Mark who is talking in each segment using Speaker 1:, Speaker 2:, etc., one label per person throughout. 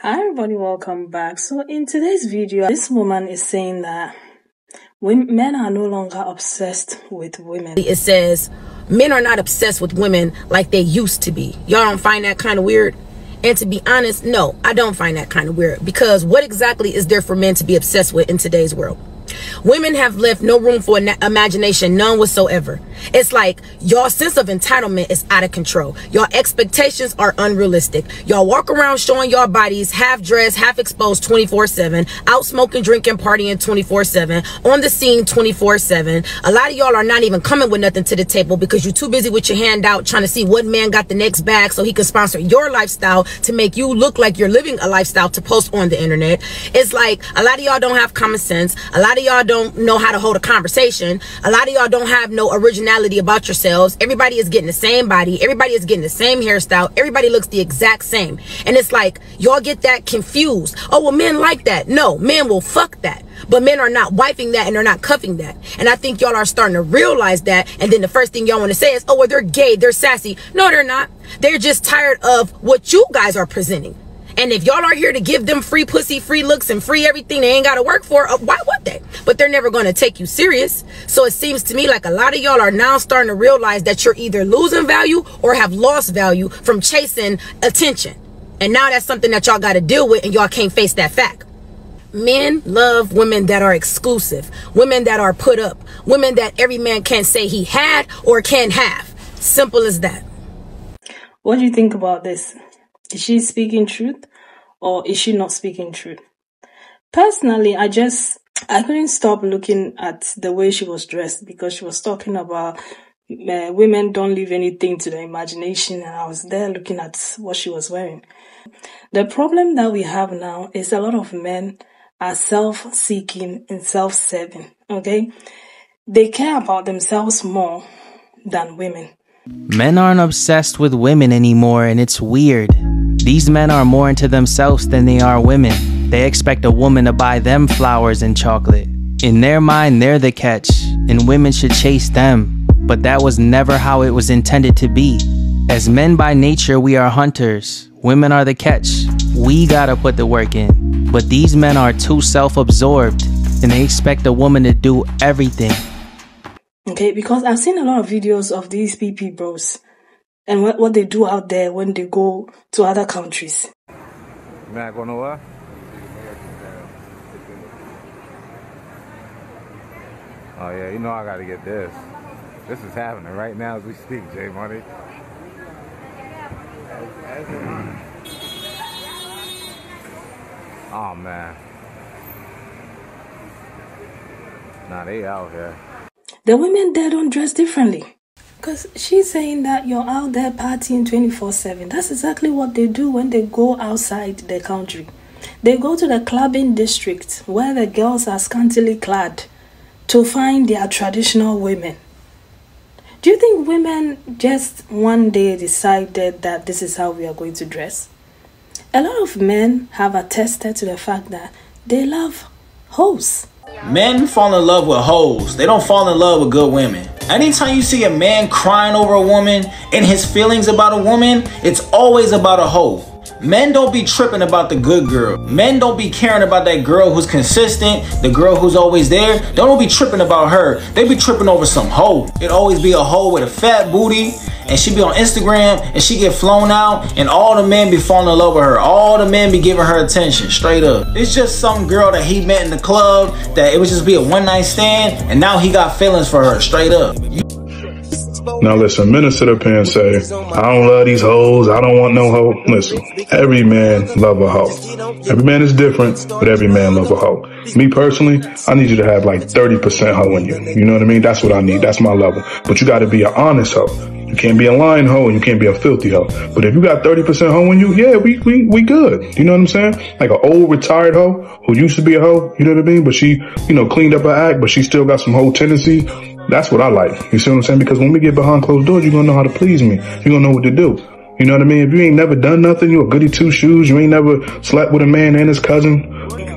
Speaker 1: Hi everybody, welcome back. So in today's video, this woman is saying that men are no longer obsessed with women.
Speaker 2: It says men are not obsessed with women like they used to be. Y'all don't find that kind of weird? And to be honest, no, I don't find that kind of weird, because what exactly is there for men to be obsessed with in today's world? Women have left no room for imagination, none whatsoever. It's like y'all sense of entitlement is out of control. Y'all expectations are unrealistic. Y'all walk around showing y'all bodies half dressed, half exposed 24/7, out smoking, drinking, partying 24/7, on the scene 24/7. A lot of y'all are not even coming with nothing to the table because you're too busy with your hand out trying to see what man got the next bag so he can sponsor your lifestyle to make you look like you're living a lifestyle to post on the internet. It's like a lot of y'all don't have common sense. A lot of y'all don't know how to hold a conversation. A lot of y'all don't have no originality about yourselves. Everybody is getting the same body. Everybody is getting the same hairstyle. Everybody looks the exact same. And it's like y'all get that confused. Oh, well, men like that. No, men will fuck that. But men are not wifing that and they're not cuffing that. And I think y'all are starting to realize that. And then the first thing y'all want to say is, oh, well, they're gay, they're sassy. No, they're not. They're just tired of what you guys are presenting. And if y'all are here to give them free pussy, free looks, and free everything they ain't got to work for, why would they? But they're never going to take you serious. So it seems to me like a lot of y'all are now starting to realize that you're either losing value or have lost value from chasing attention. And now that's something that y'all got to deal with, and y'all can't face that fact. Men love women that are exclusive, women that are put up, women that every man can say he had or can have. Simple as that.
Speaker 1: What do you think about this? Is she speaking truth or is she not speaking truth? Personally, I couldn't stop looking at the way she was dressed, because she was talking about women don't leave anything to the imagination, and I was there looking at what she was wearing. The problem that we have now is a lot of men are self-seeking and self-serving, okay? They care about themselves more than women.
Speaker 3: Men aren't obsessed with women anymore, and it's weird. These men are more into themselves than they are women. They expect a woman to buy them flowers and chocolate. In their mind, they're the catch, and women should chase them. But that was never how it was intended to be. As men by nature, we are hunters. Women are the catch. We gotta put the work in. But these men are too self-absorbed, and they expect a woman to do everything.
Speaker 1: Okay, because I've seen a lot of videos of these PP bros and what they do out there when they go to other countries.
Speaker 4: Man, going nowhere? Oh yeah, you know I gotta get this. This is happening right now as we speak, J Money. Oh man. Nah, they out here.
Speaker 1: The women there don't dress differently. Because she's saying that you're out there partying 24/7. That's exactly what they do when they go outside the country. They go to the clubbing district where the girls are scantily clad to find their traditional women. Do you think women just one day decided that this is how we are going to dress? A lot of men have attested to the fact that they love hoes.
Speaker 5: Men fall in love with hoes. They don't fall in love with good women. Anytime you see a man crying over a woman and his feelings about a woman, it's always about a hoe. Men don't be tripping about the good girl. Men don't be caring about that girl who's consistent, the girl who's always there. They don't be tripping about her. They be tripping over some hoe. It always be a hoe with a fat booty, and she be on Instagram and she get flown out, and all the men be falling in love with her. All the men be giving her attention, straight up. It's just some girl that he met in the club that it would just be a one-night stand, and now he got feelings for her, straight up.
Speaker 6: Now listen, men sit up here and say, I don't love these hoes, I don't want no hoe. Listen, every man love a hoe. Every man is different, but every man love a hoe. Me personally, I need you to have like 30% hoe in you. You know what I mean? That's what I need. That's my level. But you got to be an honest hoe. You can't be a lying hoe and you can't be a filthy hoe. But if you got 30% hoe in you, yeah, we good. You know what I'm saying? Like an old retired hoe who used to be a hoe, you know what I mean? But she, cleaned up her act, but she still got some hoe tendencies. That's what I like. You see what I'm saying? Because when we get behind closed doors, you're going to know how to please me. You're going to know what to do. You know what I mean? If you ain't never done nothing, you a goody two shoes, you ain't never slept with a man and his cousin,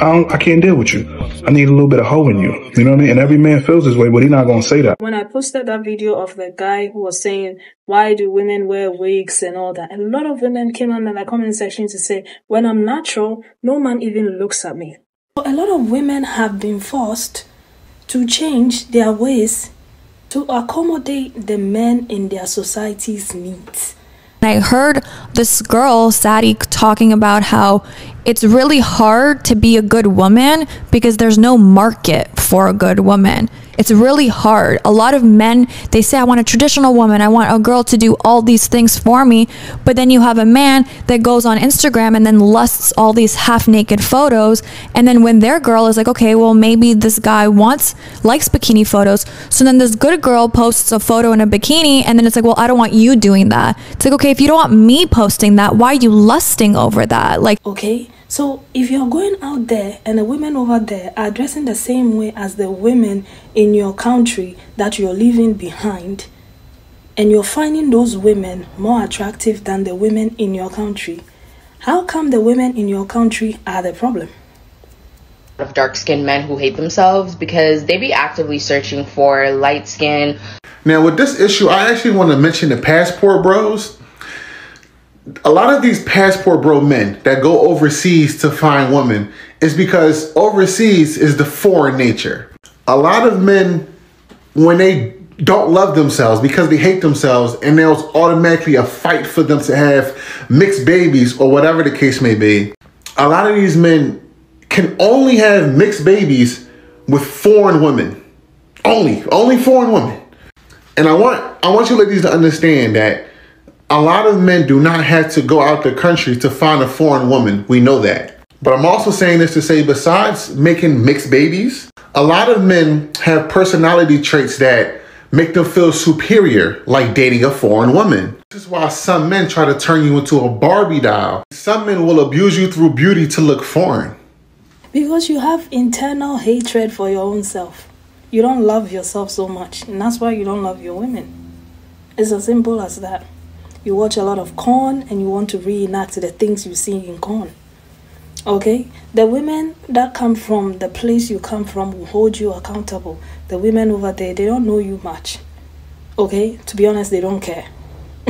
Speaker 6: I can't deal with you. I need a little bit of hoe in you. You know what I mean? And every man feels this way, but he's not going to say that.
Speaker 1: When I posted that video of the guy who was saying, why do women wear wigs and all that? A lot of women came under the comment section to say, when I'm natural, no man even looks at me. So a lot of women have been forced to change their ways to accommodate the men in their society's needs.
Speaker 7: I heard this girl, Sadie, talking about how it's really hard to be a good woman because there's no market for a good woman. It's really hard. A lot of men, they say, I want a traditional woman. I want a girl to do all these things for me. But then you have a man that goes on Instagram and then lusts all these half-naked photos. And then when their girl is like, okay, well, maybe this guy likes bikini photos. So then this good girl posts a photo in a bikini. And then it's like, well, I don't want you doing that. It's like, okay, if you don't want me posting that, why are you lusting over that? Like,
Speaker 1: okay. So if you're going out there and the women over there are dressing the same way as the women in your country that you're leaving behind, and you're finding those women more attractive than the women in your country, how come the women in your country are the problem?
Speaker 8: Of dark-skinned men who hate themselves because they be actively searching for light skin.
Speaker 9: Now with this issue, I actually want to mention the passport bros. A lot of these passport bro men that go overseas to find women is because overseas is the foreign nature. A lot of men, when they don't love themselves because they hate themselves, and there's automatically a fight for them to have mixed babies or whatever the case may be. A lot of these men can only have mixed babies with foreign women. Only foreign women. And I want you ladies to understand that a lot of men do not have to go out the country to find a foreign woman. We know that. But I'm also saying this to say, besides making mixed babies, a lot of men have personality traits that make them feel superior, like dating a foreign woman. This is why some men try to turn you into a Barbie doll. Some men will abuse you through beauty to look foreign.
Speaker 1: Because you have internal hatred for your own self. You don't love yourself so much, and that's why you don't love your women. It's as simple as that. You watch a lot of corn and you want to reenact the things you see in corn. Okay? The women that come from the place you come from will hold you accountable. The women over there, they don't know you much. Okay? To be honest, they don't care.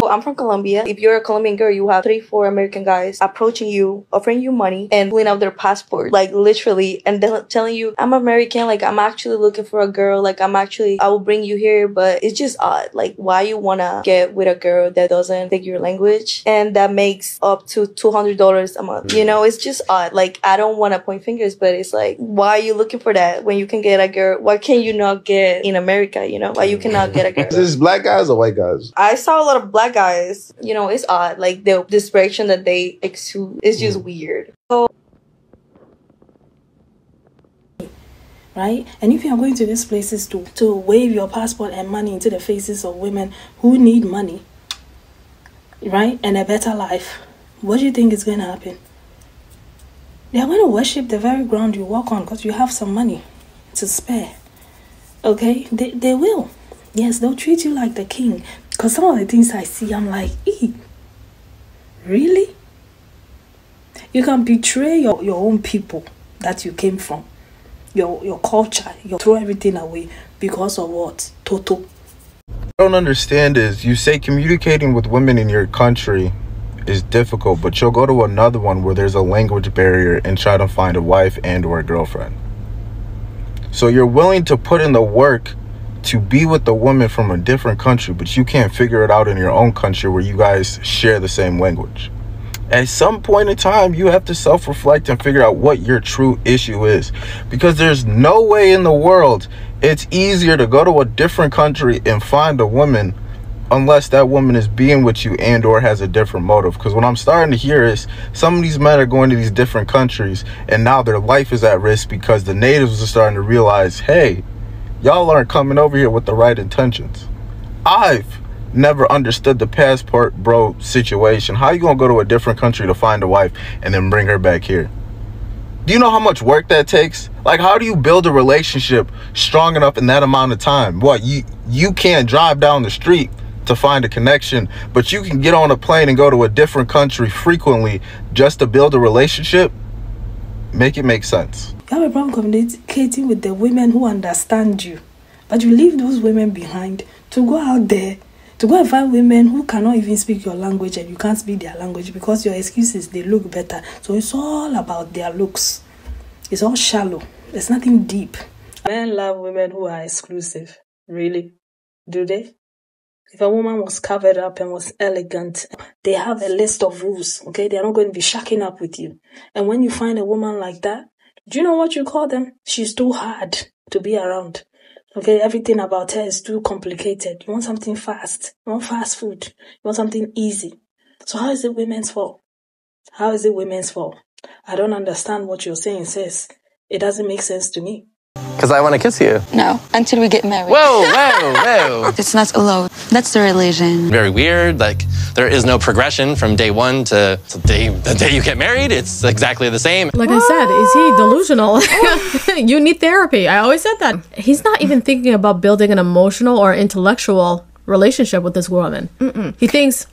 Speaker 10: I'm from Colombia. If you're a Colombian girl, you have 3-4 American guys approaching you, offering you money and pulling out their passport, like literally, and then telling you, I'm American, like I'm actually looking for a girl, like I will bring you here. But it's just odd, like why you wanna get with a girl that doesn't speak your language and that makes up to $200 a month. You know, it's just odd. Like I don't want to point fingers, but it's like, why are you looking for that when you can get a girl? Why can you not get in America? You know, why you cannot get a girl?
Speaker 11: Is this black guys or white guys?
Speaker 10: I saw a lot of black guys. You know, it's odd. Like the desperation that they exude is just weird. So,
Speaker 1: right? And if you are going to these places to wave your passport and money into the faces of women who need money, right, and a better life, what do you think is going to happen? They are going to worship the very ground you walk on because you have some money to spare. Okay? They will. Yes, they'll treat you like the king. Because some of the things I see, I'm like, really? You can betray your own people that you came from, your culture, you throw everything away because of what? Toto.
Speaker 11: I don't understand is you say communicating with women in your country is difficult, but you'll go to another one where there's a language barrier and try to find a wife and or a girlfriend. So you're willing to put in the work to be with a woman from a different country, but you can't figure it out in your own country where you guys share the same language. At some point in time, you have to self-reflect and figure out what your true issue is, because there's no way in the world it's easier to go to a different country and find a woman unless that woman is being with you and or has a different motive. Because what I'm starting to hear is some of these men are going to these different countries and now their life is at risk because the natives are starting to realize, hey, y'all aren't coming over here with the right intentions. I've never understood the passport bro situation. How you gonna go to a different country to find a wife and then bring her back here? Do you know how much work that takes? Like, how do you build a relationship strong enough in that amount of time? What, you can't drive down the street to find a connection, but you can get on a plane and go to a different country frequently just to build a relationship? Make it make sense.
Speaker 1: You have a problem communicating with the women who understand you, but you leave those women behind to go out there, to go and find women who cannot even speak your language and you can't speak their language because your excuses, they look better. So it's all about their looks. It's all shallow. There's nothing deep. Men love women who are exclusive. Really? Do they? If a woman was covered up and was elegant, they have a list of rules, okay? They're not going to be shacking up with you. And when you find a woman like that, do you know what you call them? She's too hard to be around. Okay, everything about her is too complicated. You want something fast. You want fast food. You want something easy. So how is it women's fault? How is it women's fault? I don't understand what you're saying, sis. It doesn't make sense to me.
Speaker 12: Because I want to kiss you.
Speaker 13: No, until we get married.
Speaker 12: Whoa.
Speaker 13: It's not allowed. That's the religion.
Speaker 12: Very weird. Like, there is no progression from day one to the day you get married. It's exactly the same.
Speaker 14: Like I said, is he delusional? You need therapy. I always said that. He's not even thinking about building an emotional or intellectual relationship with this woman. He thinks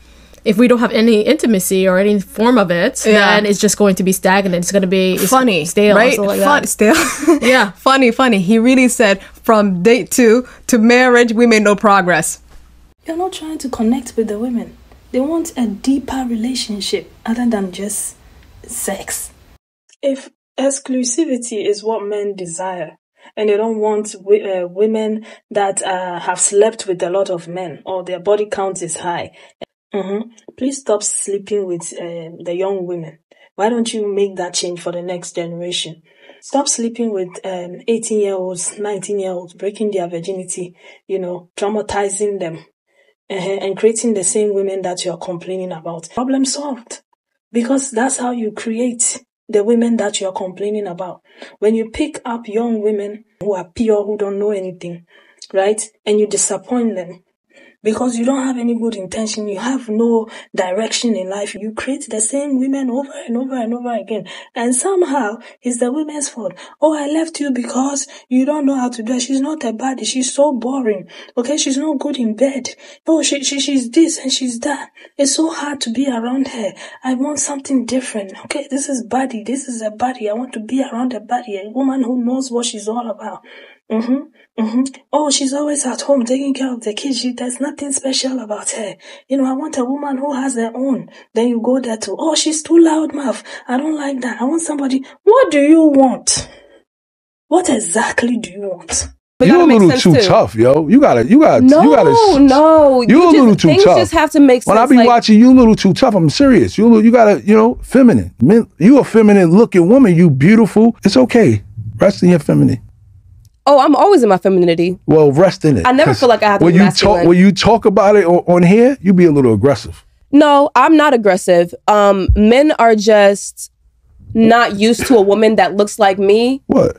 Speaker 14: if we don't have any intimacy or any form of it, then it's just going to be stagnant. It's going to be
Speaker 15: funny,
Speaker 14: stale,
Speaker 15: right?
Speaker 14: Like
Speaker 15: stale.
Speaker 14: Yeah,
Speaker 15: funny. He really said from date 2 to marriage, we made no progress.
Speaker 1: You're not trying to connect with the women. They want a deeper relationship other than just sex. If exclusivity is what men desire, and they don't want women that have slept with a lot of men or their body count is high, please stop sleeping with the young women. Why don't you make that change for the next generation? Stop sleeping with 18-year-olds, 19-year-olds, breaking their virginity, traumatizing them, and creating the same women that you're complaining about. Problem solved. Because that's how you create the women that you're complaining about. When you pick up young women who are pure, who don't know anything, right? And you disappoint them, because you don't have any good intention, you have no direction in life, you create the same women over and over and over again. And somehow, it's the women's fault. Oh, I left you because you don't know how to dress. She's not a baddie. She's so boring. Okay, she's not good in bed. Oh, she's this and she's that. It's so hard to be around her. I want something different. Okay, this is baddie. This is a baddie. I want to be around a baddie, a woman who knows what she's all about. Oh, she's always at home taking care of the kids. There's nothing special about her. I want a woman who has her own. Then you go there too. Oh, she's too loudmouth. I don't like that. I want somebody. What do you want? What exactly do you want?
Speaker 16: You're a little too tough, yo. You gotta.
Speaker 15: No.
Speaker 16: You're a little too
Speaker 15: things
Speaker 16: tough.
Speaker 15: Just have to make sense.
Speaker 16: When I be watching you, a little too tough. I'm serious. You gotta, feminine. You a feminine looking woman. You beautiful. It's okay. Rest in your femininity.
Speaker 15: Oh, I'm always in my femininity.
Speaker 16: Well, rest in it.
Speaker 15: I never feel like I have to be masculine.
Speaker 16: When you talk about it on here, you be a little aggressive.
Speaker 15: No, I'm not aggressive. Men are just not used to a woman that looks like me.
Speaker 16: What?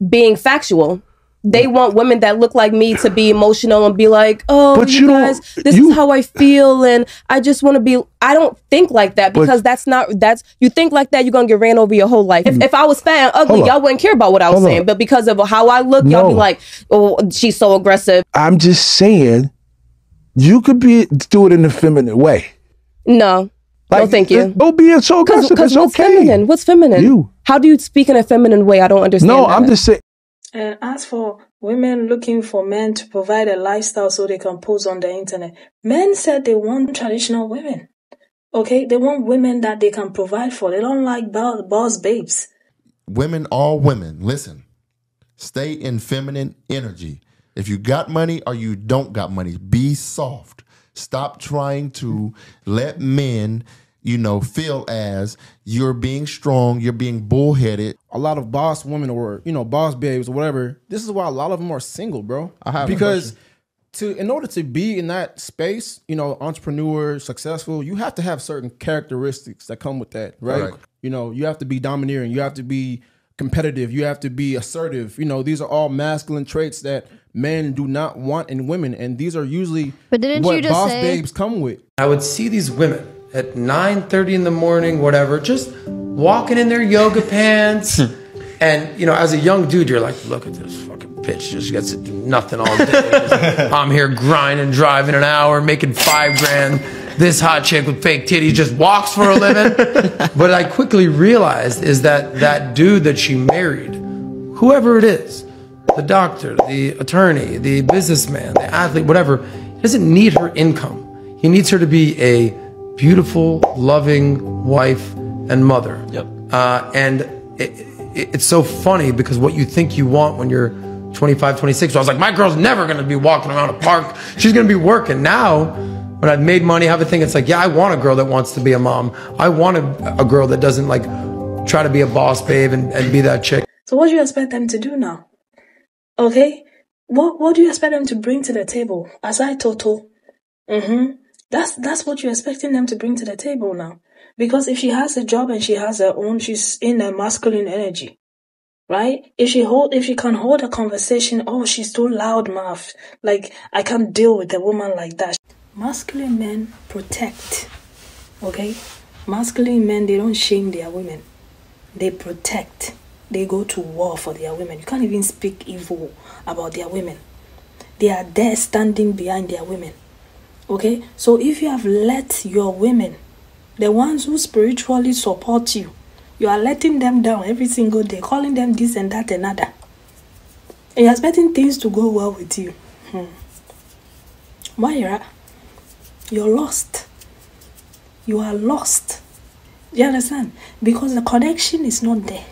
Speaker 15: Being factual. They want women that look like me to be emotional and be like, oh, but you guys, this is how I feel and I just want to be. I don't think like that because you think like that, you're going to get ran over your whole life. If I was fat and ugly, y'all wouldn't care about what I was saying. But because of how I look, y'all be like, oh, she's so aggressive.
Speaker 16: I'm just saying, you could do it in a feminine way.
Speaker 15: No. No, thank you.
Speaker 16: Don't be so aggressive. It's
Speaker 15: what's
Speaker 16: okay.
Speaker 15: Feminine? What's feminine?
Speaker 16: You. How
Speaker 15: do you speak in a feminine way? I don't understand.
Speaker 16: No, I'm just saying.
Speaker 1: As for women looking for men to provide a lifestyle so they can pose on the internet, men said they want traditional women. Okay? They want women that they can provide for. They don't like boss babes.
Speaker 17: All women, listen. Stay in feminine energy. If you got money or you don't got money, be soft. Stop trying to let men feel as you're being strong, you're being bullheaded.
Speaker 18: A lot of boss women or, boss babes or whatever, this is why a lot of them are single, bro. Because in order to be in that space, entrepreneur, successful, you have to have certain characteristics that come with that, right? You have to be domineering, you have to be competitive, you have to be assertive. These are all masculine traits that men do not want in women, and these are usually what boss babes come with.
Speaker 19: I would see these women at 9:30 in the morning, whatever, just walking in their yoga pants. And, as a young dude, you're like, look at this fucking bitch. Just gets to do nothing all day. I'm here grinding, driving an hour, making $5 grand. this hot chick with fake titties just walks for a living. But I quickly realized is that dude that she married, whoever it is, the doctor, the attorney, the businessman, the athlete, whatever, he doesn't need her income. He needs her to be a beautiful, loving wife and mother.
Speaker 12: Yep.
Speaker 19: And it's so funny because what you think you want when you're 25, 26. So I was like, my girl's never going to be walking around a park. She's going to be working. Now, when I've made money, have a thing, it's like, yeah, I want a girl that wants to be a mom. I want a girl that doesn't like try to be a boss babe and be that chick.
Speaker 1: So what do you expect them to do now? Okay? What do you expect them to bring to the table? Aside Toto. That's what you're expecting them to bring to the table now. Because if she has a job and she has her own, she's in a masculine energy. Right? If she can hold a conversation, oh, she's too loud mouth. Like, I can't deal with a woman like that. Masculine men protect. Okay? Masculine men, they don't shame their women. They protect. They go to war for their women. You can't even speak evil about their women. They are there standing behind their women. Okay? So if you have let your women, the ones who spiritually support you, you are letting them down every single day, calling them this and that and other. And you're expecting things to go well with you. Moira, you're lost. You are lost. Do you understand? Because the connection is not there.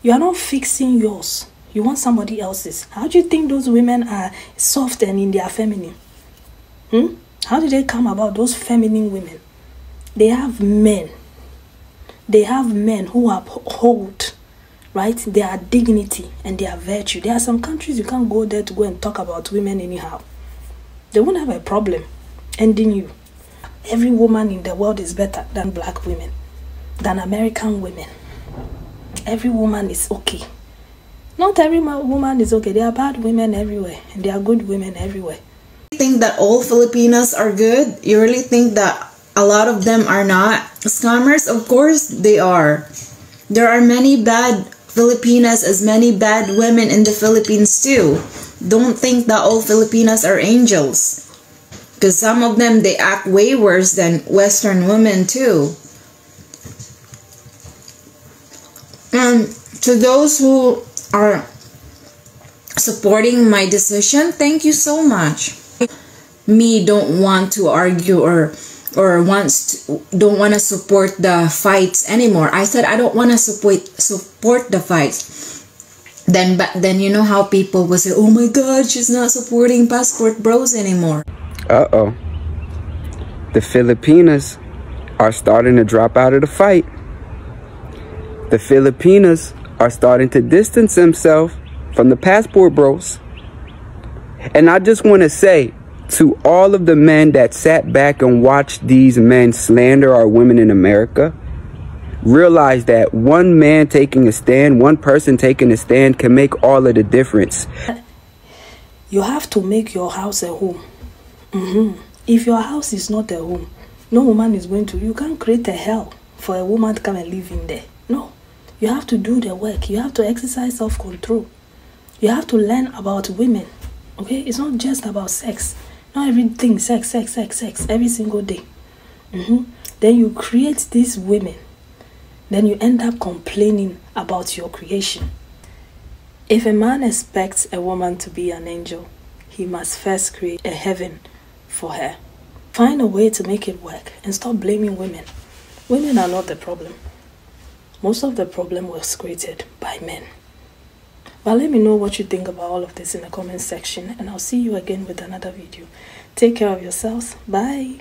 Speaker 1: You are not fixing yours. You want somebody else's. How do you think those women are soft and in their feminine? How did they come about, those feminine women? They have men. They have men who uphold, right, their dignity and their virtue. There are some countries you can't go there to go and talk about women anyhow. They won't have a problem ending you. Every woman in the world is better than black women, than American women. Every woman is okay. Not every woman is okay. There are bad women everywhere, and there are good women everywhere.
Speaker 20: You think that all Filipinas are good? You really think that a lot of them are not scammers? Of course they are. There are many bad Filipinas as many bad women in the Philippines too. Don't think that all Filipinas are angels. Because some of them, they act way worse than Western women too. And to those who are supporting my decision, thank you so much. Me don't want to argue or don't want to support the fights anymore. I said I don't want to support the fights. Then you know how people will say, oh my God, she's not supporting passport bros anymore.
Speaker 21: Uh-oh. The Filipinas are starting to drop out of the fight. The Filipinas are starting to distance themselves from the passport bros. And I just want to say to all of the men that sat back and watched these men slander our women in America, realize that one man taking a stand, one person taking a stand can make all of the difference.
Speaker 1: You have to make your house a home. If your house is not a home, no woman is going to. You can't create a hell for a woman to come and live in there. No. You have to do the work. You have to exercise self-control. You have to learn about women. Okay? It's not just about sex. Not everything sex every single day. Then you create these women. Then you end up complaining about your creation. If a man expects a woman to be an angel, he must first create a heaven for her. Find a way to make it work and stop blaming women. Women are not the problem. Most of the problem was created by men. But let me know what you think about all of this in the comment section, and I'll see you again with another video. Take care of yourselves. Bye.